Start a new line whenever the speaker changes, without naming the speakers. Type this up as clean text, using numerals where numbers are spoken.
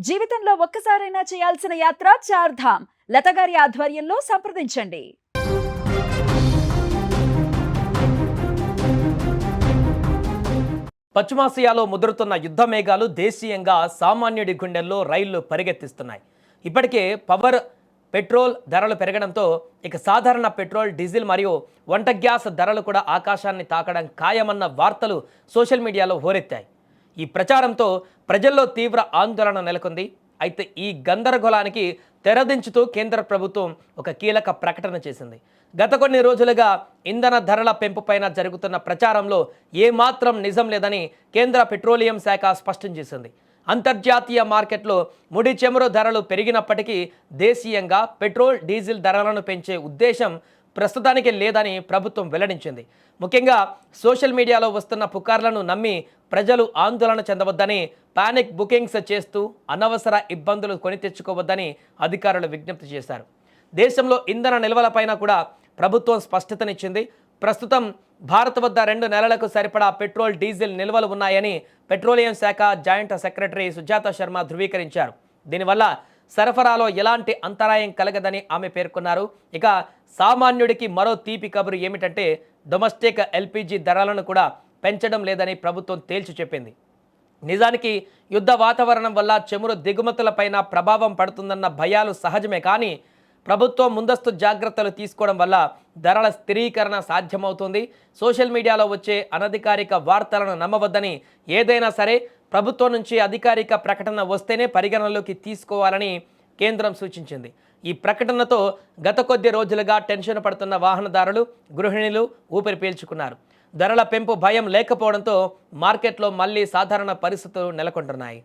జీవితంలో ఒక్కసారైనా చేయాల్సిన యాత్ర చార్ధామ్. లతగారి ఆధ్వర్యంలో సంప్రదించండి.
పశ్చిమాసియాలో ముదురుతున్న యుద్ధ మేఘాలు దేశీయంగా సామాన్యుడి గుండెల్లో రైళ్లు పరిగెత్తిస్తున్నాయి. ఇప్పటికే పెట్రోల్ ధరలు పెరగడంతో ఇక సాధారణ పెట్రోల్, డీజిల్ మరియు వంట గ్యాస్ ధరలు కూడా ఆకాశాన్ని తాకడం ఖాయమన్న వార్తలు సోషల్ మీడియాలో హోరెత్తాయి. ఈ ప్రచారంతో ప్రజల్లో తీవ్ర ఆందోళన నెలకొంది. అయితే ఈ గందరగోళానికి తెరదించుతూ కేంద్ర ప్రభుత్వం ఒక కీలక ప్రకటన చేసింది. గత కొన్ని రోజులుగా ఇంధన ధరల పెంపుపైన జరుగుతున్న ప్రచారంలో ఏమాత్రం నిజం లేదని కేంద్ర పెట్రోలియం శాఖ స్పష్టం చేసింది. అంతర్జాతీయ మార్కెట్లో ముడి చమురు ధరలు పెరిగినప్పటికీ దేశీయంగా పెట్రోల్, డీజిల్ ధరలను పెంచే ఉద్దేశం ప్రస్తుతానికి లేదని ప్రభుత్వం వెల్లడించింది. ముఖ్యంగా సోషల్ మీడియాలో వస్తున్న పుకార్లను నమ్మి ప్రజలు ఆందోళన చెందవద్దని, పానిక్ బుకింగ్స్ చేస్తూ అనవసర ఇబ్బందులు కొని తెచ్చుకోవద్దని అధికారులు విజ్ఞప్తి చేశారు. దేశంలో ఇంధన నిల్వలపైన కూడా ప్రభుత్వం స్పష్టతనిచ్చింది. ప్రస్తుతం భారత్ వద్ద 2 నెలలకు సరిపడా పెట్రోల్, డీజిల్ నిల్వలు ఉన్నాయని పెట్రోలియం శాఖ జాయింట్ సెక్రటరీ సుజాత శర్మ ధృవీకరించారు. దీనివల్ల సరఫరాలో ఎలాంటి అంతరాయం కలగదని ఆమె పేర్కొన్నారు. ఇక సామాన్యుడికి మరో తీపి కబురు ఏమిటంటే డొమెస్టిక్ ఎల్పీజీ ధరలను కూడా పెంచడం లేదని ప్రభుత్వం తేల్చి చెప్పింది. నిజానికి యుద్ధ వాతావరణం వల్ల చమురు దిగుమతులపైన ప్రభావం పడుతుందన్న భయాలు సహజమే, కానీ ప్రభుత్వం ముందస్తు జాగ్రత్తలు తీసుకోవడం వల్ల ధరల స్థిరీకరణ సాధ్యమవుతుంది. సోషల్ మీడియాలో వచ్చే అనధికారిక వార్తలను నమ్మవద్దని, ఏదైనా సరే ప్రభుత్వం నుంచి అధికారిక ప్రకటన వస్తేనే పరిగణనలోకి తీసుకోవాలని కేంద్రం సూచించింది. ఈ ప్రకటనతో గత కొద్ది రోజులుగా టెన్షన్ పడుతున్న వాహనదారులు, గృహిణులు ఊపిరి పీల్చుకున్నారు. ధరల పెంపు భయం లేకపోవడంతో మార్కెట్లో మళ్ళీ సాధారణ పరిస్థితులు నెలకొంటున్నాయి.